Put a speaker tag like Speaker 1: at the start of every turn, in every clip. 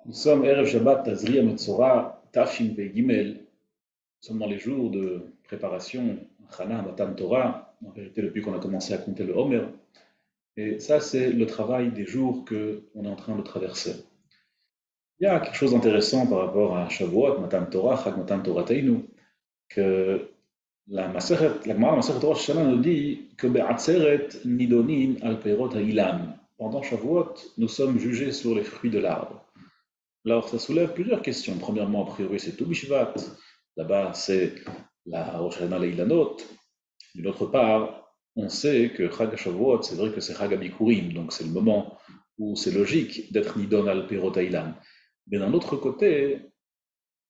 Speaker 1: Nous sommes Erev Shabbat Tazria Metzora Tafshin Pei Gimel. Nous sommes dans les jours de préparation Chana Matan Torah. En vérité, depuis qu'on a commencé à compter le Homer. Et ça, c'est le travail des jours qu'on est en train de traverser. Il y a quelque chose d'intéressant par rapport à Shavuot, Matan Torah, Chag Matan Torah Teinu, que la Gemara Masechet Rosh Hashanah nous dit que Be'atzeret Nidonin al Peirot Ha'ilam. Pendant Shavuot, nous sommes jugés sur les fruits de l'arbre. Alors, ça soulève plusieurs questions. Premièrement, a priori, c'est tout Bishvat. Là-bas, c'est la Rosh Hashanah Leilanot. D'une autre part, on sait que Chag Shavuot, c'est vrai que c'est Chag Abikurim, donc c'est le moment où c'est logique d'être Nidon al Perot Ha'ilam. Mais d'un autre côté,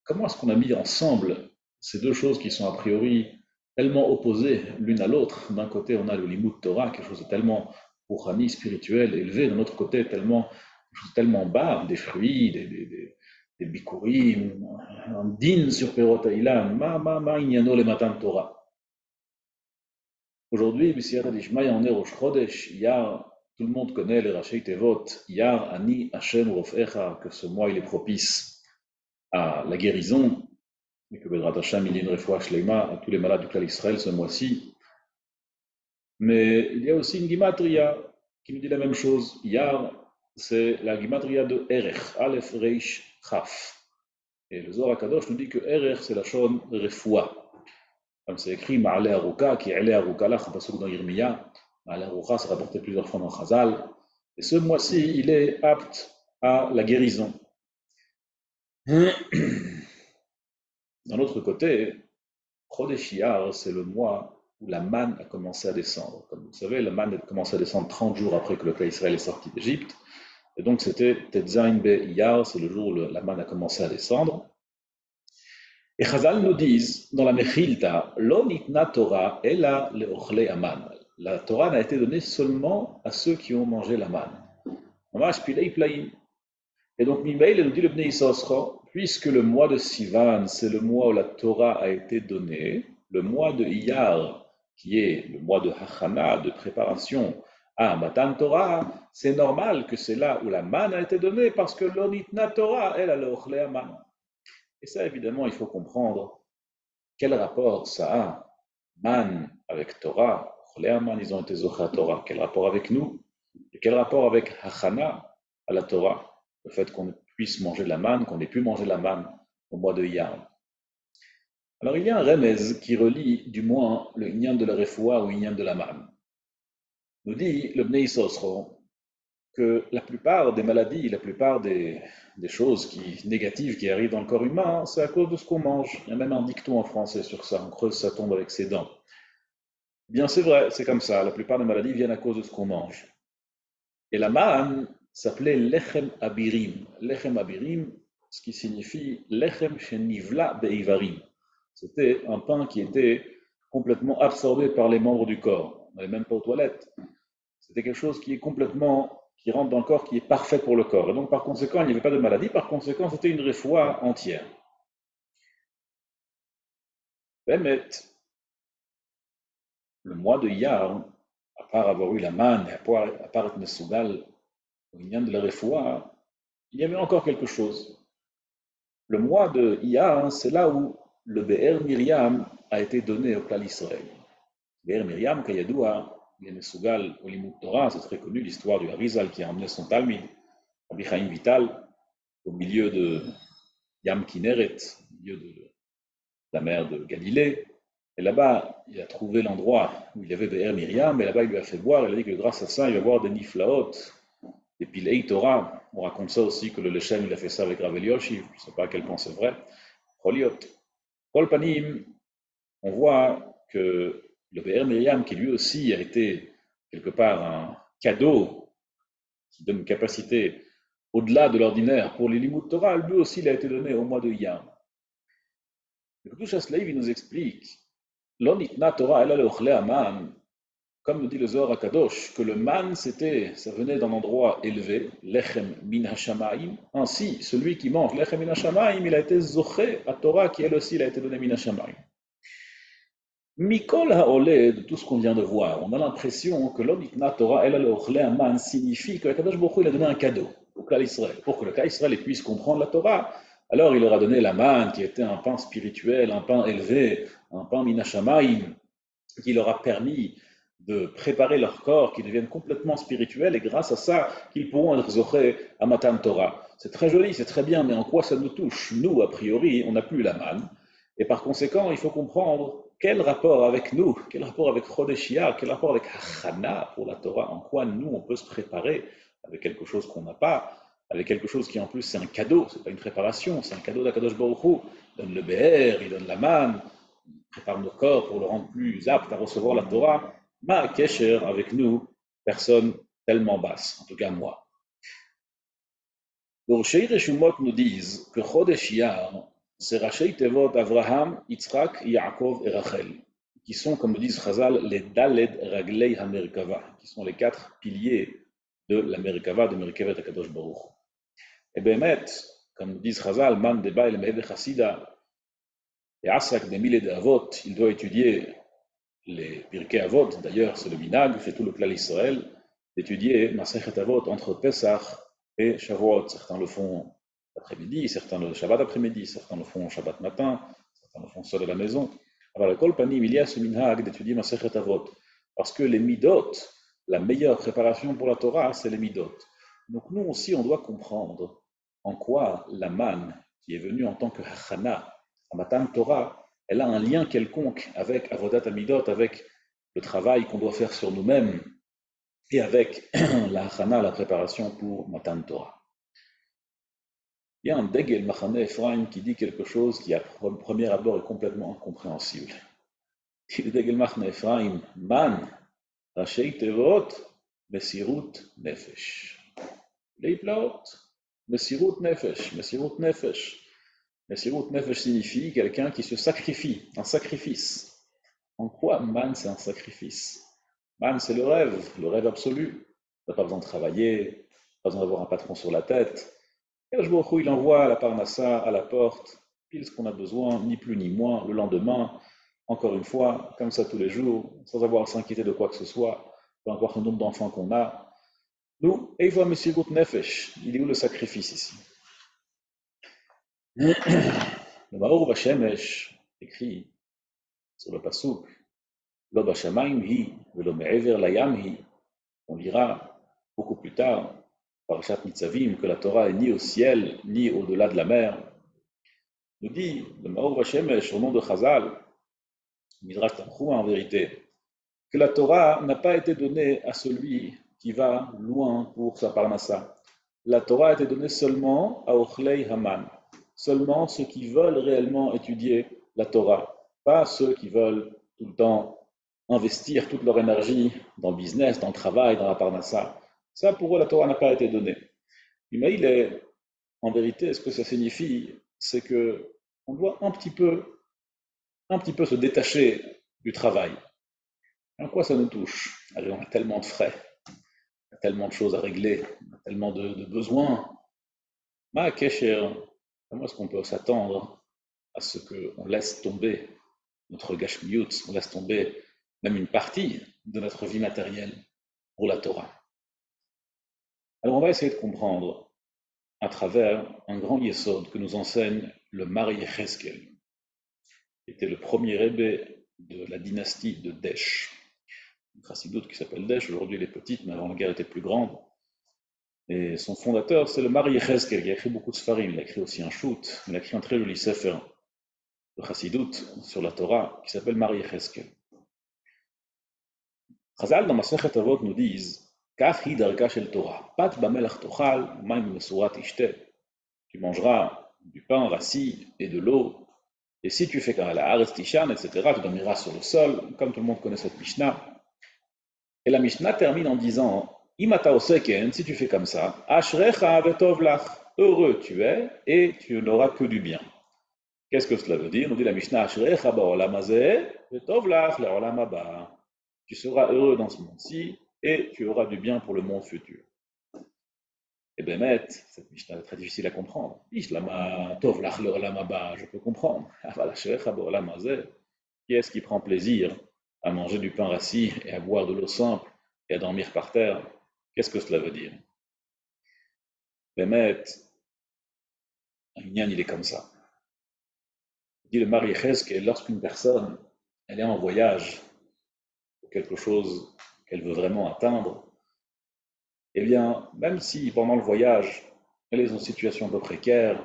Speaker 1: comment est-ce qu'on a mis ensemble ces deux choses qui sont a priori tellement opposées l'une à l'autre? D'un côté, on a le Limud Torah, quelque chose de tellement rouhani, spirituel, élevé. D'un autre côté, quelque chose de tellement bas, des fruits, des bikurim, un din sur Perot Ha'ilam. Ma, inyano le matan Torah. Aujourd'hui, B'siyata d'Ishmaï, on est Rosh Chodesh, Yar, tout le monde connaît les Rachei Tevot, Yar, Ani, Hashem, Rofecha, que ce mois il est propice à la guérison, et que Bedrat Hashem, il y a une refoua shleima à tous les malades du clan Israël ce mois-ci. Mais il y a aussi une gimatria qui nous dit la même chose. Yar, c'est la gimatria de Erech, Aleph, Reish, Chaf. Et le Zohar HaKadosh nous dit que Erech, c'est la shon refoua. Comme c'est écrit, Ma'ale Aruka, qui est Ale Aruka là, Chapasuk dans Yirmiya. Ma'ale Aruka, c'est rapporté plusieurs fois dans Chazal. Et ce mois-ci, il est apte à la guérison. D'un autre côté, Chodesh Iyar, c'est le mois où la manne a commencé à descendre. Comme vous savez, la manne a commencé à descendre 30 jours après que le peuple Israël est sorti d'Égypte. Et donc c'était Tetzain Be Iyar, c'est le jour où la manne a commencé à descendre. Et Chazal nous disent, dans la Mechilta, Lo nitna Torah ela leochle aman. La Torah n'a été donnée seulement à ceux qui ont mangé la manne. Et donc Mimaïl nous dit le Bnei Yisosro, puisque le mois de Sivan, c'est le mois où la Torah a été donnée, le mois de Iyar, qui est le mois de Hachana, de préparation à Matan Torah, c'est normal que c'est là où la manne a été donnée, parce que l'onitna Torah, elle a le aman. Et ça, évidemment, il faut comprendre quel rapport ça a, man avec Torah, man, ils ont été zocha Torah, quel rapport avec nous, et quel rapport avec Hachana à la Torah, le fait qu'on puisse manger la manne, qu'on ait pu manger la manne au mois de Iyar. Alors il y a un remez qui relie du moins le Inyan de la Refoua au Inyan de la manne. Nous dit le Bnei Sosro que la plupart des maladies, la plupart des choses négatives qui arrivent dans le corps humain, c'est à cause de ce qu'on mange. Il y a même un dicton en français sur ça, on creuse sa tombe avec ses dents. Bien c'est vrai, c'est comme ça, la plupart des maladies viennent à cause de ce qu'on mange. Et la manne s'appelait Lechem Abirim. Lechem Abirim, ce qui signifie Lechem Shenivla Beivarim. C'était un pain qui était complètement absorbé par les membres du corps. On n'allait même pas aux toilettes. C'était quelque chose qui rentre dans le corps, qui est parfait pour le corps. Et donc, par conséquent, il n'y avait pas de maladie. Par conséquent, c'était une refoua entière. Bémet, le mois de Iyar, à part avoir eu la manne, à part être Mesougal, au Inyan de la refoua, il y avait encore quelque chose. Le mois de Iyar, c'est là où le Be'er Miriam a été donné au Klal Israël. Be'er Miriam, Kayadoua, il est Mesougal au Limud Torah, c'est très connu l'histoire du Harizal qui a emmené son Talmud, Rabbi Chaim Vital, au milieu de Yam Kineret, au milieu de la mer de Galilée. Et là-bas, il a trouvé l'endroit où il y avait Be'er Miriam, et là-bas, il lui a fait boire. Il a dit que grâce à ça, il va boire des niflaot, des pilei Torah. On raconte ça aussi que le Lechem, il a fait ça avec Rav Elioshi. Je ne sais pas à quel point c'est vrai. Choliot. Kol Panim, on voit que le Be'er Miriam, qui lui aussi a été quelque part un cadeau qui donne une capacité au-delà de l'ordinaire pour les Limud Torah, lui aussi, il a été donné au mois de Iyar. Le Kedush HaSleiv, il nous explique, Lo nitna Torah ela leochle aman, comme nous dit le Zohar HaKadosh, que le man, ça venait d'un endroit élevé, lechem min hashamayim. Ainsi, celui qui mange lechem min hashamayim, il a été zoché à Torah, qui elle aussi, il a été donné min hashamayim. Mikol haoleh, de tout ce qu'on vient de voir, on a l'impression que Lo nitna Torah ela leochle aman signifie que HaKadosh Baruch Hu, il a donné un cadeau. Au Klal Israël. Pour que le Klal Israël puisse comprendre la Torah, alors il leur a donné la manne, qui était un pain spirituel, un pain élevé, un pain minashamaim, qui leur a permis de préparer leur corps, qui deviennent complètement spirituels, et grâce à ça, qu'ils pourront être zochés à Matan Torah. C'est très joli, c'est très bien, mais en quoi ça nous touche? Nous, a priori, on n'a plus la manne, et par conséquent, il faut comprendre quel rapport avec nous, quel rapport avec Chodesh Iyar, quel rapport avec Hachana pour la Torah, en quoi nous, on peut se préparer avec quelque chose qu'on n'a pas, avec quelque chose qui en plus c'est un cadeau, c'est pas une préparation, c'est un cadeau d'Akadosh Baruch Hu. Il donne le Be'er, il donne la manne, prépare nos corps pour le rendre plus apte à recevoir la Torah. Ma Kesher, avec nous, personne tellement basse, en tout cas moi. Donc, Shei Reshumot nous disent que Chodesh Iyar, c'est Rachei Tevot Avraham, Yitzhak, Yaakov et Rachel, qui sont, comme disent Chazal, les Daled Raglei HaMerkava, qui sont les 4 piliers de la Merkava, de Merkavet HaKadosh Baruch. Et Bémet, comme disent Chazal, Man Deba El Me'ed Chassida, et Asak de Mille de Avot, il doit étudier les Pirkei Avot, d'ailleurs c'est le minag, c'est tout le Klal Israël, d'étudier Masechet Avot entre Pesach et Shavuot. Certains le font l'après-midi, certains le Shabbat après-midi, certains le font Shabbat matin, certains le font seul à la maison. Alors, le Kol Panim, il y a ce minag d'étudier Masechet Avot, parce que les midot, la meilleure préparation pour la Torah, c'est les midot. Donc nous aussi, on doit comprendre en quoi la manne, qui est venue en tant que hachana, à Matan Torah, elle a un lien quelconque avec Avodat Amidot, avec le travail qu'on doit faire sur nous-mêmes, et avec la hachana, la préparation pour Matan Torah. Il y a un Degel Machane Ephraim qui dit quelque chose qui, à premier abord, est complètement incompréhensible. Le Degel Machane Ephraim, Man, Rachei Tevot, Mesirut Nefesh. Leiplaot, Mesirut Nefesh, Mesirut Nefesh. Mesirut Nefesh signifie quelqu'un qui se sacrifie, un sacrifice. En quoi Man c'est un sacrifice? Man c'est le rêve absolu. On n'a pas besoin de travailler, pas besoin d'avoir un patron sur la tête. Et le jour où il envoie la parnassa à la porte, pile ce qu'on a besoin, ni plus ni moins, le lendemain, encore une fois, comme ça tous les jours, sans avoir à s'inquiéter de quoi que ce soit, peu importe le nombre d'enfants qu'on a. Nous, Eva Mesirut Nefesh, il est où le sacrifice ici? Le Maor Bashemesh écrit sur le Pasuk, Lo Bashamayim hi, velo me'ever layam hi. On lira beaucoup plus tard, Parashat Nitzavim, que la Torah est ni au ciel, ni au-delà de la mer. Nous dit le Maor Bashemesh, au nom de Chazal, Midrash Tanchuma en vérité, que la Torah n'a pas été donnée à celui qui va loin pour sa parnassa. La Torah a été donnée seulement à Ochlei Haman, seulement ceux qui veulent réellement étudier la Torah, pas ceux qui veulent tout le temps investir toute leur énergie dans le business, dans le travail, dans la parnassa. Ça, pour eux, la Torah n'a pas été donnée. Mais en vérité, ce que ça signifie, c'est que on doit un petit peu se détacher du travail. En quoi ça nous touche? Allez, on a tellement de frais, on a tellement de choses à régler, on a tellement de besoins. Ma Kesher, comment est-ce qu'on peut s'attendre à ce qu'on laisse tomber notre Gashmiut, on laisse tomber même une partie de notre vie matérielle pour la Torah? Alors on va essayer de comprendre à travers un grand yesod que nous enseigne le Mari Yecheskel, qui était le premier rebbe de la dynastie de Desh. Une chassidoute qui s'appelle Desh, aujourd'hui elle est petite, mais avant la guerre elle était plus grande. Et son fondateur, c'est le Mari Yecheskel, qui a écrit beaucoup de Sfarim. Il a écrit aussi un shoot, il a écrit un très joli sefer de chassidoute sur la Torah, qui s'appelle Mari Yecheskel. Chazal dans Masechet Avot nous disent Kach hi darka shel Torah, pat bamelach tochal, maim mesurat ishte. Tu mangeras du pain rassis et de l'eau, et si tu fais comme la Haaretz Tishan, etc., tu dormiras sur le sol, comme tout le monde connaît cette Mishnah. Et la Mishnah termine en disant Imata oseken, si tu fais comme ça, Ashrecha vetov lach, heureux tu es, et tu n'auras que du bien. Qu'est-ce que cela veut dire? Nous dit la Mishnah Ashrecha ba'olam hazeh, vetov lach le'olam haba. Tu seras heureux dans ce monde-ci, et tu auras du bien pour le monde futur. Et Bémet, cette Mishnah est très difficile à comprendre. Je peux comprendre. Qui est-ce qui prend plaisir à manger du pain rassis et à boire de l'eau simple et à dormir par terre? Qu'est-ce que cela veut dire? Bémet, il est comme ça. Dit le Mari que lorsqu'une personne elle est en voyage pour quelque chose qu'elle veut vraiment atteindre, eh bien, même si pendant le voyage, elle est dans une situation un peu précaire,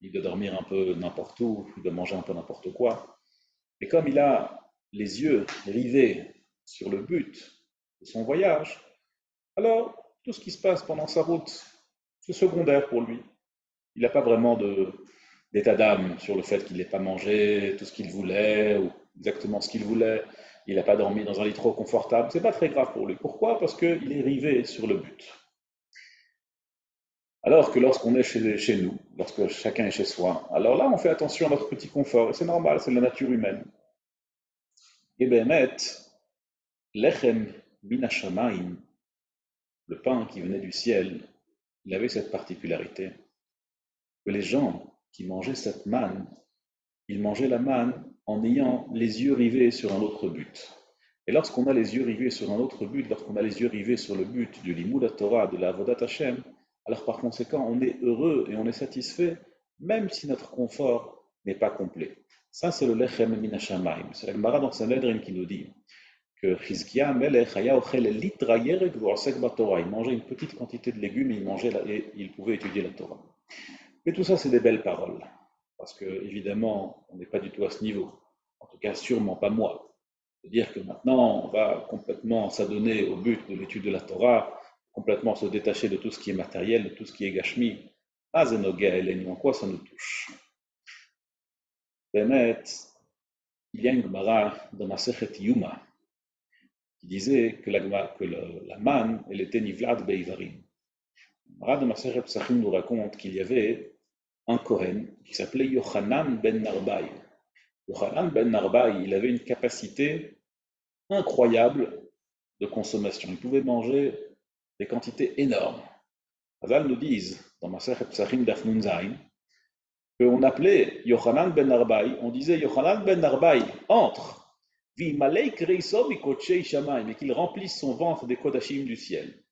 Speaker 1: il doit dormir un peu n'importe où, il doit manger un peu n'importe quoi, et comme il a les yeux rivés sur le but de son voyage, alors tout ce qui se passe pendant sa route, c'est secondaire pour lui. Il n'a pas vraiment d'état d'âme sur le fait qu'il n'ait pas mangé tout ce qu'il voulait ou exactement ce qu'il voulait. Il n'a pas dormi dans un lit trop confortable. C'est pas très grave pour lui. Pourquoi? Parce qu'il est rivé sur le but. Alors que lorsqu'on est chez nous, lorsque chacun est chez soi, alors là, on fait attention à notre petit confort. Et c'est normal, c'est la nature humaine. Et Bémet, Lechem Minashamaim, le pain qui venait du ciel, il avait cette particularité que les gens qui mangeaient cette manne, ils mangeaient la manne en ayant les yeux rivés sur un autre but. Et lorsqu'on a les yeux rivés sur un autre but, lorsqu'on a les yeux rivés sur le but du Limud Torah, de la Avodat Hashem, alors par conséquent, on est heureux et on est satisfait, même si notre confort n'est pas complet. Ça, c'est le Lechem Min Hashamayim. C'est la Gemara dans Sanhedrin qui nous dit que Chizkia Melech Haya Ochel Litra Yerek V'Osek Batorah. Il mangeait une petite quantité de légumes et il pouvait étudier la Torah. Mais tout ça, c'est des belles paroles. Parce que, évidemment, on n'est pas du tout à ce niveau. En tout cas, sûrement pas moi. De dire que maintenant, on va complètement s'adonner au but de l'étude de la Torah, complètement se détacher de tout ce qui est matériel, de tout ce qui est gashmi. Azenoga Elenu, en quoi ça nous touche? Bémet, il y a une Gemara dans Masechet Yuma qui disait que la manne, elle était nivlad beivarim. Gemara de Masechet Psachim nous raconte qu'il y avait un Kohen qui s'appelait Yochanan ben Narbai. Yochanan ben Narbai, il avait une capacité incroyable de consommation. Il pouvait manger des quantités énormes. Hazal nous disent, dans Masechet Psachim Daf Nun Zayin, qu'on appelait Yochanan ben Narbai, on disait Yochanan ben Narbai, entre, et qu'il remplisse son ventre des kodashim du ciel.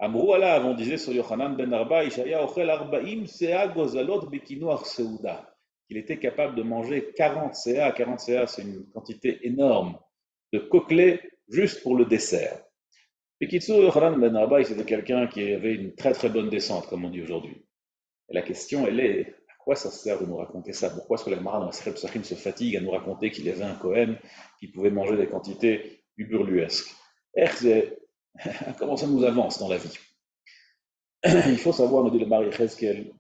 Speaker 1: Amrou alav, on disait sur Yochanan ben Narbai, qu'il était capable de manger 40 CA. 40 CA, c'est une quantité énorme de coquelets juste pour le dessert. Et Kitsu Yochanan ben Narbai, c'était quelqu'un qui avait une très très bonne descente, comme on dit aujourd'hui. Et la question, elle est, à quoi ça sert de nous raconter ça? Pourquoi est-ce que la Gemara dans la Shreb Psachim se fatigue à nous raconter qu'il y avait un Kohen qui pouvait manger des quantités uburluesques? Comment ça nous avance dans la vie? Il faut savoir, nous dit le Mari Cheskel,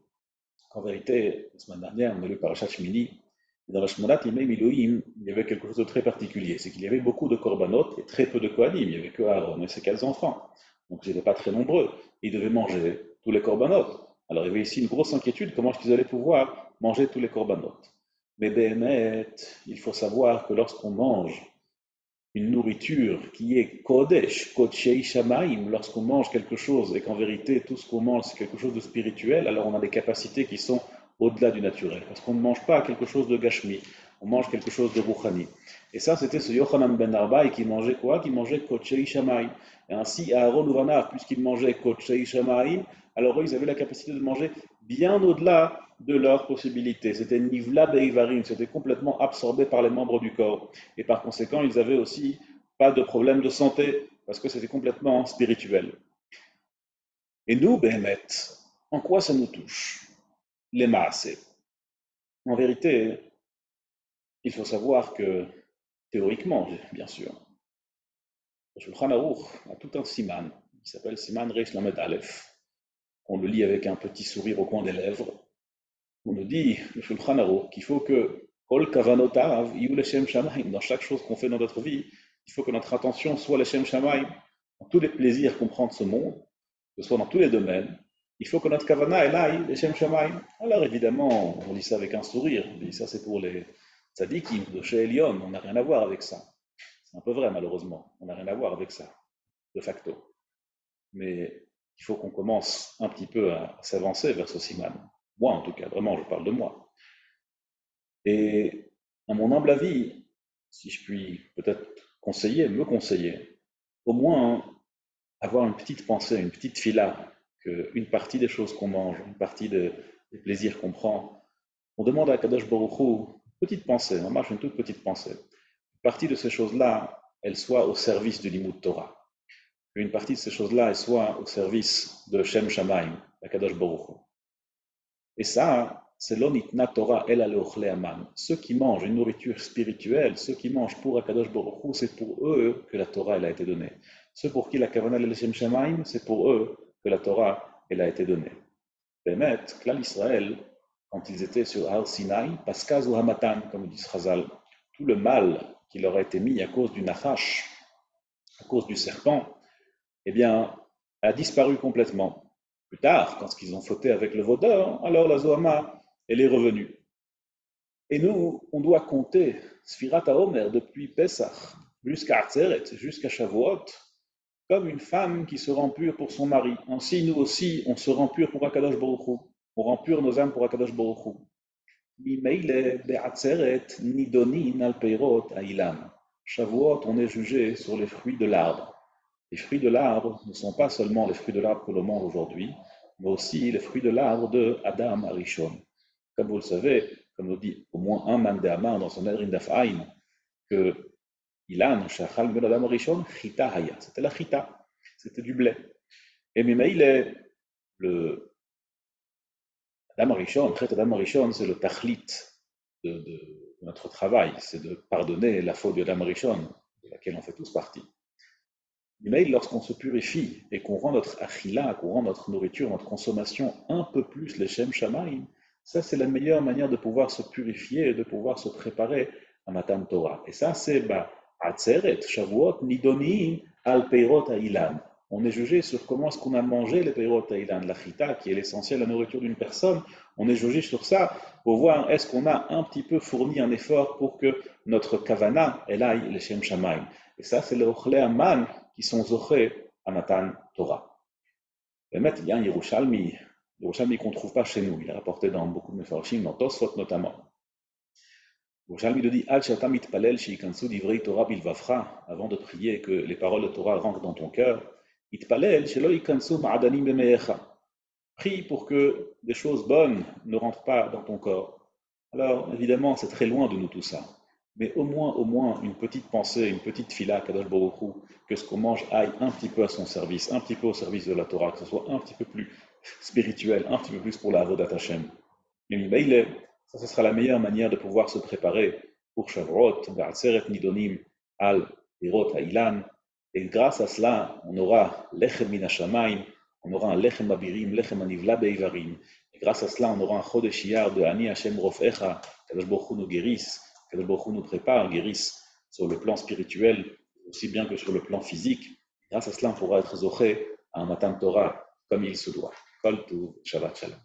Speaker 1: qu'en vérité, la semaine dernière, on a lu Parashat Shmini, et dans la Shmonat Yimei Miloïm, il y avait quelque chose de très particulier. C'est qu'il y avait beaucoup de korbanot et très peu de kohanim. Il n'y avait que Aaron et ses 4 enfants. Donc ils n'étaient pas très nombreux. Ils devaient manger tous les korbanot. Alors il y avait ici une grosse inquiétude, comment est-ce qu'ils allaient pouvoir manger tous les korbanot? Mais Béhémet, il faut savoir que lorsqu'on mange une nourriture qui est Kodesh, Kodshei Shamaim, lorsqu'on mange quelque chose et qu'en vérité tout ce qu'on mange c'est quelque chose de spirituel, alors on a des capacités qui sont au-delà du naturel. Parce qu'on ne mange pas quelque chose de Gashmi, on mange quelque chose de Rouhani. Et ça, c'était ce Yochanan ben Arbaï qui mangeait quoi? Qui mangeait Kodshei Shamaim. Et ainsi, Aaron ou Vanav, puisqu'ils mangeaient Kodshei Shamaim, alors eux, ils avaient la capacité de manger bien au-delà de leurs possibilités. C'était Nivla Beivarim, c'était complètement absorbé par les membres du corps. Et par conséquent, ils avaient aussi pas de problème de santé, parce que c'était complètement spirituel. Et nous, Béhémet, en quoi ça nous touche? Les maasé. En vérité, il faut savoir que, théoriquement, bien sûr, le Shulchan Aruch a tout un siman, qui s'appelle Siman Reish Lamed Aleph. On le lit avec un petit sourire au coin des lèvres. On nous dit, le Shulchan Aruch, qu'il faut que Kol Kavanotav Yu Leshem Shamaim, dans chaque chose qu'on fait dans notre vie, il faut que notre attention soit Leshem Shamaim, dans tous les plaisirs qu'on prend de ce monde, que ce soit dans tous les domaines, il faut que notre kavana est là, Leshem Shamaim. Alors évidemment, on dit ça avec un sourire, on dit ça c'est pour les tzadikim de chez Elion, on n'a rien à voir avec ça. C'est un peu vrai malheureusement, on n'a rien à voir avec ça, de facto. Mais il faut qu'on commence un petit peu à s'avancer vers ce siman. Moi en tout cas, vraiment, je parle de moi. Et à mon humble avis, si je puis peut-être me conseiller, au moins avoir une petite pensée, une petite fila, qu'une partie des choses qu'on mange, une partie des plaisirs qu'on prend, on demande à Kadosh Baruch Hu, petite pensée, on marche une toute petite pensée. Une partie de ces choses-là, elle soit au service du Limud Torah. Une partie de ces choses-là, elle soit au service de Shem Shamaim, à Kadosh Baruch Hu. Et ça, c'est l'onitna Torah el aleochle aman. Ceux qui mangent une nourriture spirituelle, ceux qui mangent pour Akadosh Baruch Hu, c'est pour eux que la Torah elle a été donnée. Ceux pour qui la Kavanah el Shem Shamaim, c'est pour eux que la Torah elle a été donnée. Bémet, Klal Israël, quand ils étaient sur Har Sinai, Paskaz ou Hamatan, comme dit Chazal, tout le mal qui leur a été mis à cause du Nachash, à cause du serpent, eh bien, a disparu complètement. Plus tard, quand ils ont fauté avec le vaudor, alors la Zohama, elle est revenue. Et nous, on doit compter Sfirat HaOmer depuis Pesach jusqu'à Atzeret, jusqu'à Shavuot, comme une femme qui se rend pure pour son mari. Ainsi, nous aussi, on se rend pur pour Akadosh Baruch Hu. On rend pur nos âmes pour Akadosh Baruch Hu. Mimeile be'atzeret nidonin al peirot ha'ilam. Shavuot, on est jugé sur les fruits de l'arbre. Les fruits de l'arbre ne sont pas seulement les fruits de l'arbre que l'on mange aujourd'hui, mais aussi les fruits de l'arbre de Adam Arishon. Comme vous le savez, comme nous dit au moins un man de Amar dans son Edrin Daf'aim, que Ilan, Shachal ben Adam Arishon, Chita Haya. C'était la Chita, c'était du blé. Et Mimaïl, le Adam Arishon, Chet Adam Arishon, c'est le tachlit de notre travail, c'est de pardonner la faute de Adam Arishon, de laquelle on fait tous partie. Mais lorsqu'on se purifie et qu'on rend notre achila, qu'on rend notre nourriture, notre consommation un peu plus les Shem Shamaim, ça c'est la meilleure manière de pouvoir se purifier et de pouvoir se préparer à Matan Torah. Et ça c'est Atzeret, Shavuot, Nidonim, Al Peirot Ha'ilan. On est jugé sur comment est-ce qu'on a mangé les Peirot Ha'ilan, la chita qui est l'essentiel de la nourriture d'une personne. On est jugé sur ça pour voir est-ce qu'on a un petit peu fourni un effort pour que notre kavana, elle aille les Shem Shamaim. Et ça c'est le Ochle Aman qui sont zochés à Matan Torah. Il y a un Yerushalmi qu'on ne trouve pas chez nous. Il est rapporté dans beaucoup de Mefarshim, dans Tosfot notamment. Yerushalmi nous dit Al shatam itpalel shikansu divrei Torah bilvafra, avant de prier que les paroles de Torah rentrent dans ton cœur. Itpalel shelo ikansu ma'adanim bemeecha. Prie pour que des choses bonnes ne rentrent pas dans ton corps. Alors, évidemment, c'est très loin de nous tout ça. Mais au moins, une petite pensée, une petite fila, Kadosh Baruch Hu, que ce qu'on mange aille un petit peu à son service, un petit peu au service de la Torah, que ce soit un petit peu plus spirituel, un petit peu plus pour la Avodat Hashem. Et ça, ce sera la meilleure manière de pouvoir se préparer pour Shavuot, Ba'atzeret Nidonim, Al, Pirot, Ha'ilan. Et grâce à cela, on aura Lechem Min HaShamayim, on aura un Lechem Abirim, Lechem Anivla Beivarim. Et grâce à cela, on aura un Chodesh Iyar de Ani Hashem Rofecha, Kadosh Baruch Hu nous guérisse. Que le Baruch Hu nous prépare, guérisse sur le plan spirituel, aussi bien que sur le plan physique. Grâce à cela, on pourra être zoché à un Matan Torah comme il se doit. Kol Tov, Shabbat Shalom.